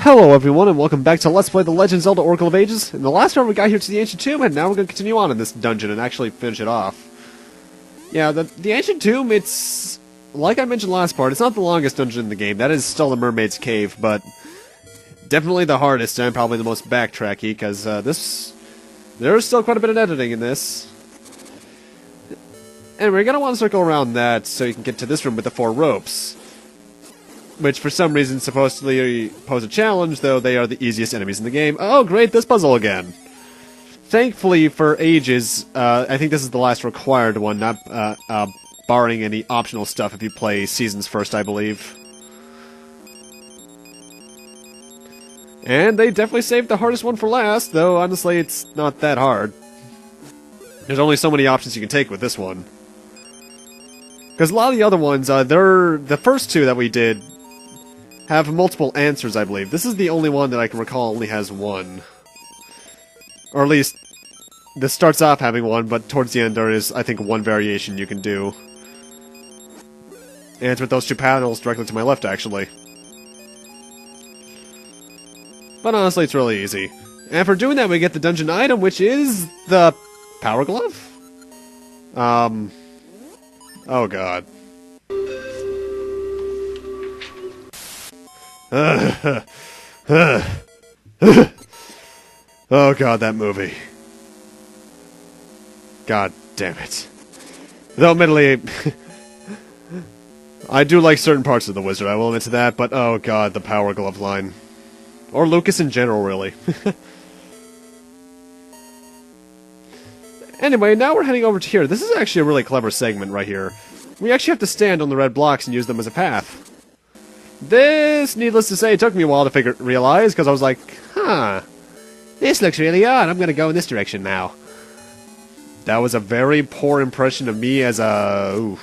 Hello everyone, and welcome back to Let's Play The Legend of Zelda Oracle of Ages. In the last round we got here to the Ancient Tomb, and now we're going to continue on in this dungeon and actually finish it off. Yeah, the Ancient Tomb, it's... like I mentioned last part, it's not the longest dungeon in the game. That is still the Mermaid's Cave, but... definitely the hardest and probably the most backtracky, because there's still quite a bit of editing in this. And we're going to want to circle around that so you can get to this room with the 4 ropes. Which, for some reason, supposedly pose a challenge, though they are the easiest enemies in the game. Oh, great, this puzzle again! Thankfully, for ages, I think this is the last required one, not barring any optional stuff if you play Seasons first, I believe. And they definitely saved the hardest one for last, though honestly, it's not that hard. There's only so many options you can take with this one. Because a lot of the other ones, the first 2 that we did have multiple answers, I believe. This is the only one that I can recall only has 1. Or at least, this starts off having 1, but towards the end there is, I think, 1 variation you can do. And it's with those 2 panels directly to my left, actually. But honestly, it's really easy. And for doing that, we get the dungeon item, which is the Power Glove? Oh god. Oh god, that movie. God damn it. Though admittedly, I do like certain parts of the Wizard, I will admit to that, but oh god, the Power Glove line. Or Lucas in general, really. Anyway, now we're heading over to here. This is actually a really clever segment right here. We actually have to stand on the red blocks and use them as a path. This, needless to say, took me a while to realize, because I was like, huh, this looks really odd, I'm gonna go in this direction now. That was a very poor impression of me as a...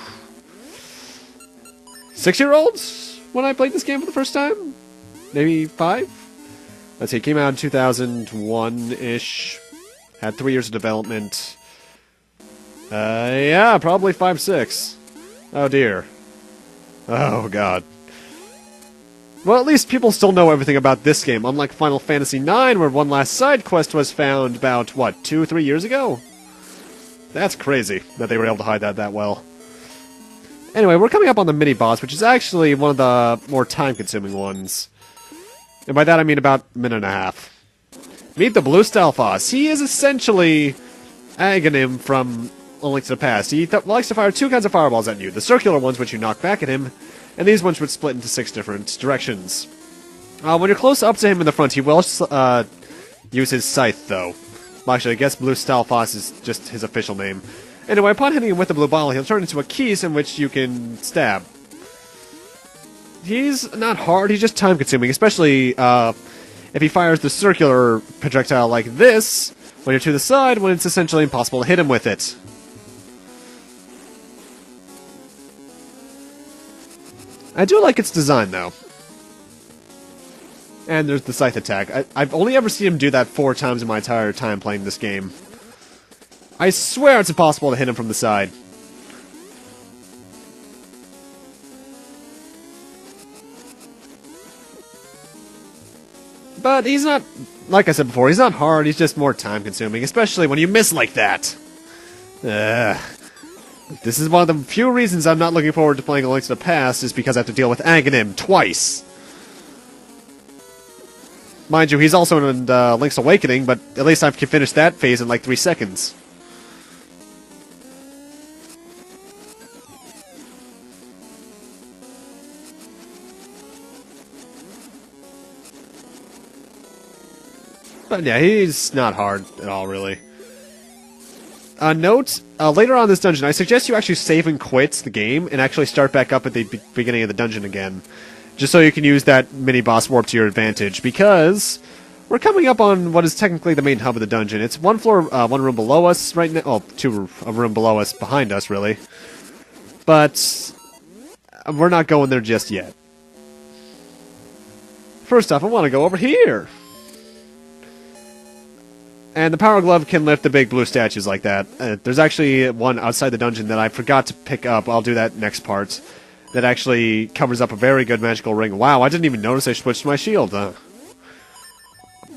6-year-old when I played this game for the first time? Maybe 5? Let's see, it came out in 2001-ish. Had 3 years of development. Yeah, probably 5, 6. Oh dear. Oh god. Well, at least people still know everything about this game, unlike Final Fantasy IX, where one last side quest was found about, what, 2 or 3 years ago? That's crazy, that they were able to hide that well. Anyway, we're coming up on the mini-boss, which is actually one of the more time-consuming ones. And by that I mean about a minute and a half. Meet the Blue Stalfoss. He is essentially Aghanim from A Link to the Past. He likes to fire 2 kinds of fireballs at you. The circular ones, which you knock back at him, and these ones would split into 6 different directions. When you're close up to him in the front, he will use his scythe, though. Well, actually, I guess Blue Stalfoss is just his official name. Anyway, upon hitting him with the blue bottle, he'll turn into a keys in which you can stab. He's not hard, he's just time-consuming, especially if he fires the circular projectile like this, when you're to the side, when it's essentially impossible to hit him with it. I do like its design, though. And there's the scythe attack. I've only ever seen him do that 4 times in my entire time playing this game. I swear it's impossible to hit him from the side. But he's not, like I said before, he's not hard, he's just more time-consuming, especially when you miss like that. This is one of the few reasons I'm not looking forward to playing A Link to the Past, is because I have to deal with Aghanim twice. Mind you, he's also in Link's Awakening, but at least I can finish that phase in like 3 seconds. But yeah, he's not hard at all, really. Note, later on in this dungeon, I suggest you actually save and quit the game, and actually start back up at the beginning of the dungeon again. Just so you can use that mini-boss warp to your advantage, because we're coming up on what is technically the main hub of the dungeon. It's 1 floor, 1 room below us right now. Oh, a room below us, behind us, really. But we're not going there just yet. First off, I want to go over here. And the Power Glove can lift the big blue statues like that. There's actually one outside the dungeon that I forgot to pick up. I'll do that next part. That actually covers up a very good magical ring. Wow, I didn't even notice I switched my shield.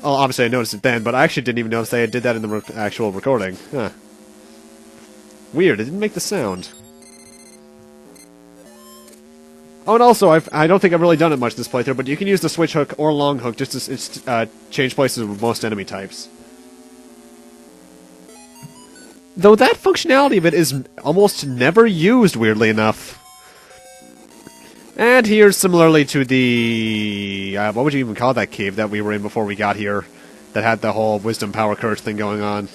Well, obviously I noticed it then, but I actually didn't even notice I did that in the actual recording. Huh. Weird, it didn't make the sound. Oh, and also, I don't think I've really done it much this playthrough, but you can use the switch hook or long hook just to change places with most enemy types. Though that functionality of it is almost never used, weirdly enough. And here's similarly to the... what would you even call that cave that we were in before we got here? That had the whole wisdom power curse thing going on.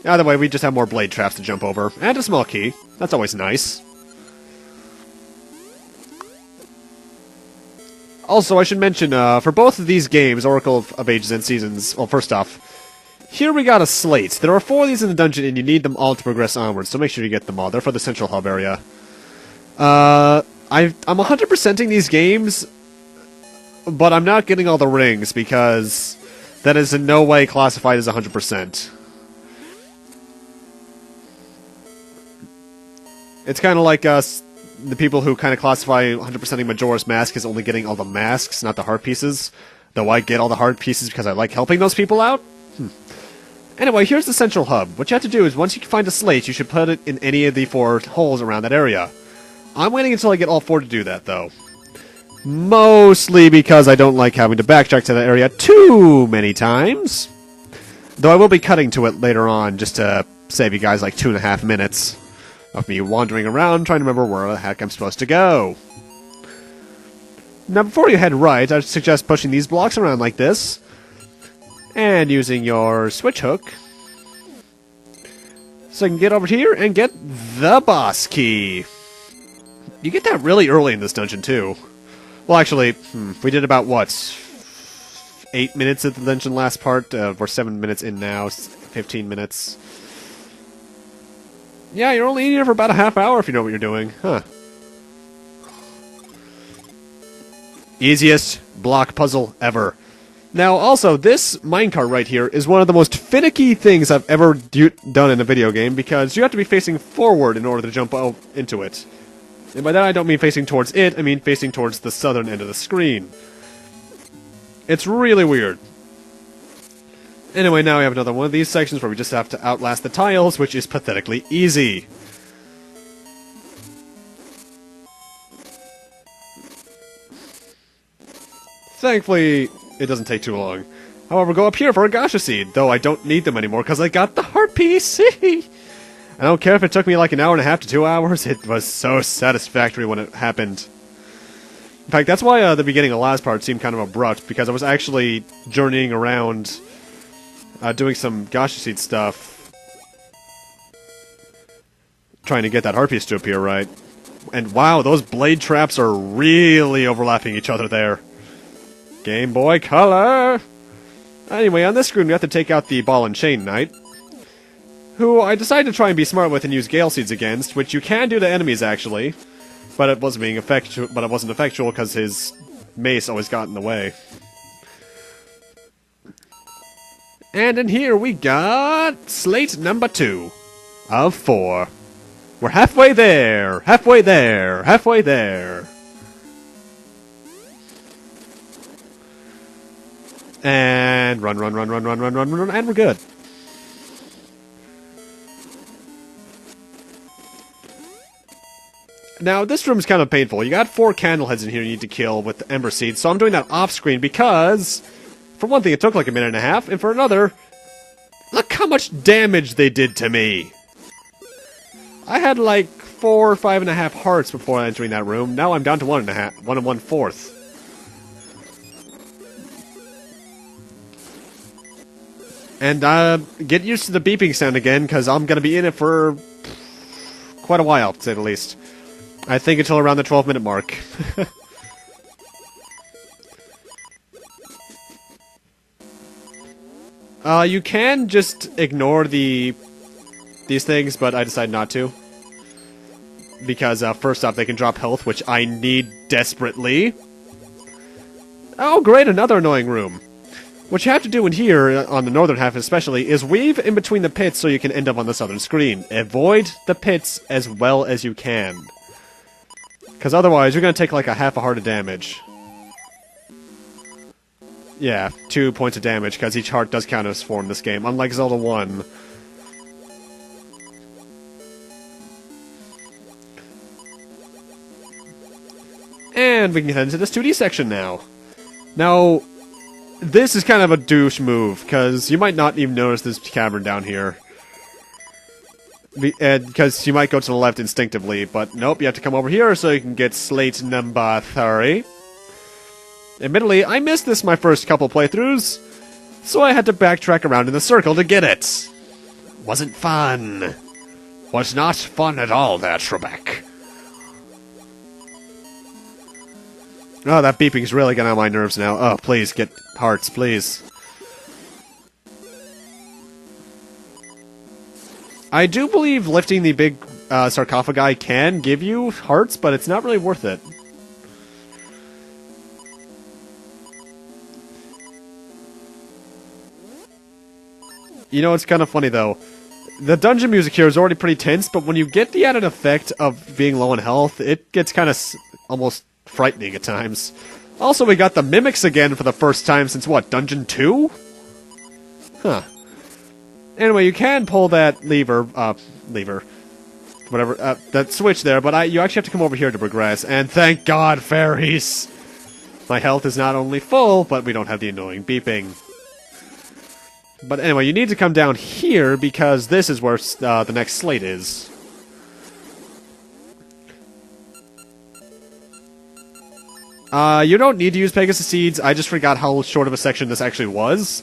Either way, we just have more blade traps to jump over. And a small key. That's always nice. Also, I should mention, for both of these games, Oracle of Ages and Seasons, well, first off, here we got a slate. There are 4 of these in the dungeon, and you need them all to progress onwards, so make sure you get them all. They're for the central hub area. I'm 100%ing these games, but I'm not getting all the rings, because that is in no way classified as 100%. It's kind of like us... the people who kind of classify 100%ing Majora's Mask as only getting all the masks, not the heart pieces. Though I get all the heart pieces because I like helping those people out. Anyway, here's the central hub. What you have to do is, once you find a slate, you should put it in any of the 4 holes around that area. I'm waiting until I get all 4 to do that, though. Mostly because I don't like having to backtrack to that area too many times. Though I will be cutting to it later on, just to save you guys like 2.5 minutes. Of me wandering around trying to remember where the heck I'm supposed to go. Now, before you head right, I'd suggest pushing these blocks around like this. And using your switch hook. So I can get over here and get the boss key. You get that really early in this dungeon, too. Well, actually, we did about, what, 8 minutes of the dungeon last part? We're 7 minutes in now, 15 minutes. Yeah, you're only in here for about a half hour if you know what you're doing. Huh. Easiest block puzzle ever. Now, also, this minecart right here is one of the most finicky things I've ever done in a video game, because you have to be facing forward in order to jump into it. And by that I don't mean facing towards it, I mean facing towards the southern end of the screen. It's really weird. Anyway, now we have another one of these sections where we just have to outlast the tiles, which is pathetically easy. Thankfully, it doesn't take too long. However, go up here for a Gasha Seed, though I don't need them anymore because I got the heart piece. I don't care if it took me like an hour and a half to 2 hours, it was so satisfactory when it happened. In fact, that's why the beginning of the last part seemed kind of abrupt, because I was actually journeying around... doing some Gasha Seed stuff. Trying to get that heart piece to appear right. And wow, those blade traps are really overlapping each other there. Game Boy Color! Anyway, on this screen we have to take out the Ball and Chain Knight, who I decided to try and be smart with and use Gale Seeds against, which you can do to enemies actually, but it wasn't being effectual. But it wasn't effectual because his mace always got in the way. And in here we got slate number 2 of 4. We're halfway there, halfway there, halfway there. And run, run, run, run, run, run, run, run, and we're good. Now, this room's kind of painful. You got 4 candle heads in here you need to kill with the Ember Seeds, so I'm doing that off-screen because... for one thing, it took like a minute and a half, and for another, look how much damage they did to me. I had like 4 or 5.5 hearts before entering that room. Now I'm down to 1.5, 1 1/4. And get used to the beeping sound again, because I'm going to be in it for quite a while, to say the least. I think until around the 12-minute mark. You can just ignore these things, but I decided not to. Because, first off, they can drop health, which I need desperately. Oh, great, another annoying room. What you have to do in here, on the northern half especially, is weave in between the pits so you can end up on the southern screen. Avoid the pits as well as you can. Because otherwise, you're going to take like a half a heart of damage. Yeah, 2 points of damage, because each heart does count as 4 in this game, unlike Zelda 1. And we can head into this 2D section now. Now, this is kind of a douche move, because you might not even notice this cavern down here. Because you might go to the left instinctively, but nope, you have to come over here so you can get slate number 30. Admittedly, I missed this my first couple playthroughs, so I had to backtrack around in the circle to get it. Wasn't fun. Was not fun at all there, Trebek. Oh, that beeping's really getting on my nerves now. Oh, please, get hearts, please. I do believe lifting the big sarcophagi can give you hearts, but it's not really worth it. You know, it's kind of funny, though. The dungeon music here is already pretty tense, but when you get the added effect of being low in health, it gets kind of almost frightening at times. Also, we got the mimics again for the first time since, what, Dungeon 2? Huh. Anyway, you can pull that that switch there, but you actually have to come over here to progress, and thank God, fairies! My health is not only full, but we don't have the annoying beeping. But anyway, you need to come down here, because this is where the next slate is. You don't need to use Pegasus Seeds, I just forgot how short of a section this actually was.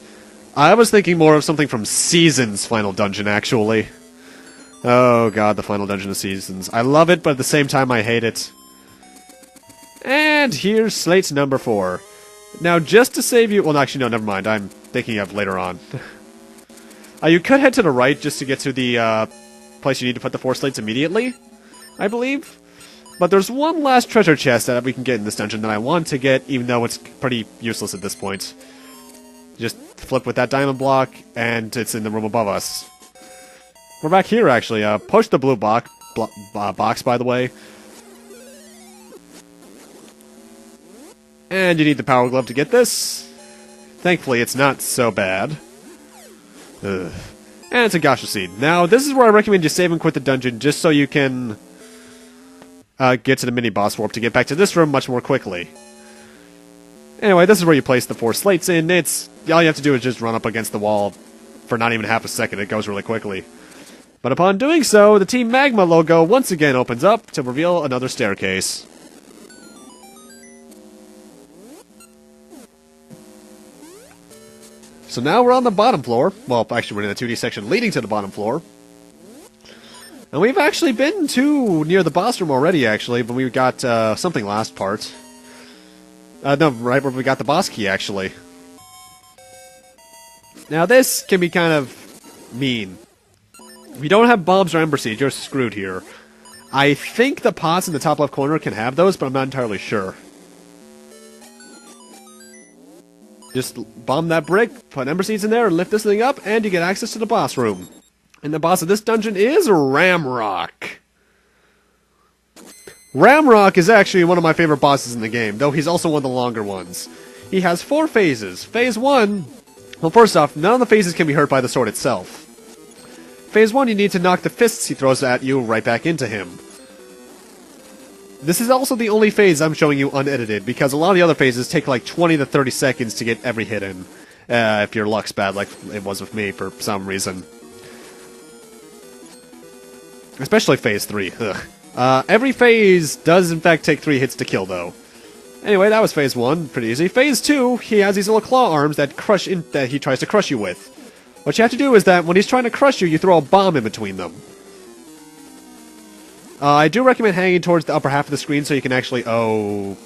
I was thinking more of something from Seasons' final dungeon, actually. Oh god, the final dungeon of Seasons. I love it, but at the same time I hate it. And here's slate number 4. Now, just to save you... Well, actually, no, never mind. I'm thinking of later on. You could head to the right just to get to the place you need to put the 4 slates immediately, I believe. But there's one last treasure chest that we can get in this dungeon that I want to get, even though it's pretty useless at this point. Just flip with that diamond block, and it's in the room above us. We're back here, actually. Push the blue box, by the way. And you need the power glove to get this. Thankfully, it's not so bad. Ugh. And it's a Gasha Seed. Now, this is where I recommend you save and quit the dungeon, just so you can get to the mini-boss warp to get back to this room much more quickly. Anyway, this is where you place the 4 slates in. All you have to do is just run up against the wall for not even half a second. It goes really quickly. But upon doing so, the Team Magma logo once again opens up to reveal another staircase. So now we're on the bottom floor. Well, actually we're in the 2D section leading to the bottom floor. And we've actually been to near the boss room already, actually, but we got something last part. No, right where we got the boss key, actually. Now this can be kind of mean. If you don't have bombs or ember seeds, you're screwed here. I think the pots in the top left corner can have those, but I'm not entirely sure. Just bomb that brick, put ember seeds in there, and lift this thing up, and you get access to the boss room. And the boss of this dungeon is Ramrock. Ramrock is actually one of my favorite bosses in the game, though he's also one of the longer ones. He has 4 phases. Phase 1... Well, first off, none of the phases can be hurt by the sword itself. Phase 1, you need to knock the fists he throws at you right back into him. This is also the only phase I'm showing you unedited, because a lot of the other phases take like 20 to 30 seconds to get every hit in. If your luck's bad, like it was with me for some reason. Especially Phase 3. Ugh. Every phase does in fact take 3 hits to kill, though. Anyway, that was Phase 1. Pretty easy. Phase 2, he has these little claw arms that he tries to crush you with. What you have to do is that when he's trying to crush you, you throw a bomb in between them. I do recommend hanging towards the upper half of the screen so you can actually,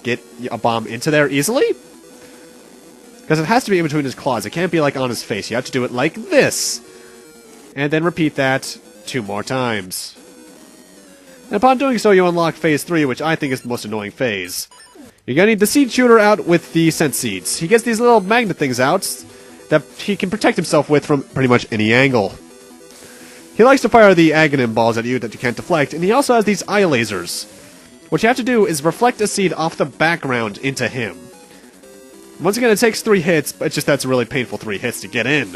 get a bomb into there easily. Because it has to be in between his claws. It can't be like on his face. You have to do it like this. And then repeat that 2 more times. And upon doing so, you unlock Phase 3, which I think is the most annoying phase. You're gonna need the seed shooter out with the scent seeds. He gets these little magnet things out that he can protect himself with from pretty much any angle. He likes to fire the Aghanim balls at you that you can't deflect, and he also has these eye lasers. What you have to do is reflect a seed off the background into him. Once again, it takes 3 hits, but it's just that's a really painful 3 hits to get in.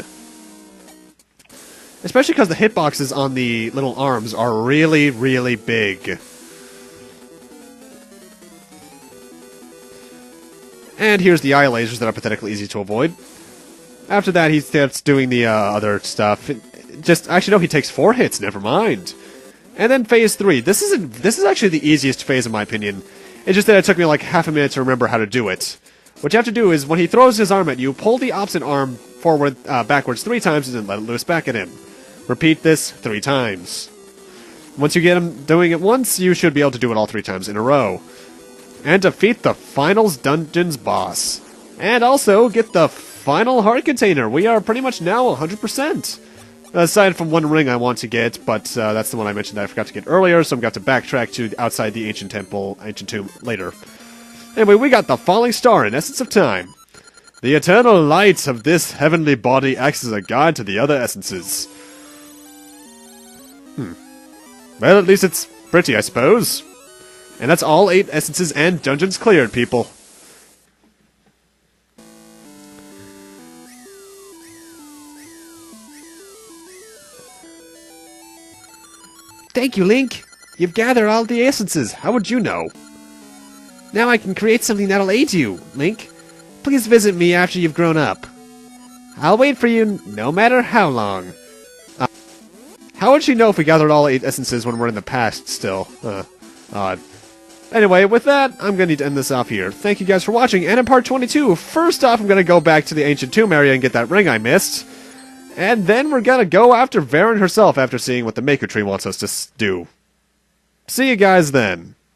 Especially because the hitboxes on the little arms are really, really big. And here's the eye lasers that are pathetically easy to avoid. After that, he starts doing the other stuff. Actually, no, he takes 4 hits, never mind. And then phase 3. This is actually the easiest phase, in my opinion. It's just that it took me like half a minute to remember how to do it. What you have to do is, when he throws his arm at you, pull the opposite arm forward, backwards 3 times, and then let it loose back at him. Repeat this 3 times. Once you get him doing it once, you should be able to do it all 3 times in a row. And defeat the Finals Dungeons boss. And also get the final heart container. We are pretty much now 100%. Aside from 1 ring I want to get, but that's the one I mentioned that I forgot to get earlier, so I'm going to have to backtrack to outside the ancient tomb later. Anyway, we got the falling star in Essence of Time. The eternal light of this heavenly body acts as a guide to the other essences. Well, at least it's pretty, I suppose. And that's all 8 essences and dungeons cleared, people. Thank you, Link. You've gathered all the essences. How would you know? Now I can create something that'll aid you, Link. Please visit me after you've grown up. I'll wait for you no matter how long. How would she know if we gathered all 8 essences when we're in the past still? Odd. Anyway, with that, I'm going to need to end this off here. Thank you guys for watching, and in part 22, first off, I'm going to go back to the ancient tomb area and get that ring I missed. And then we're going to go after Varen herself after seeing what the Maker Tree wants us to do. See you guys then.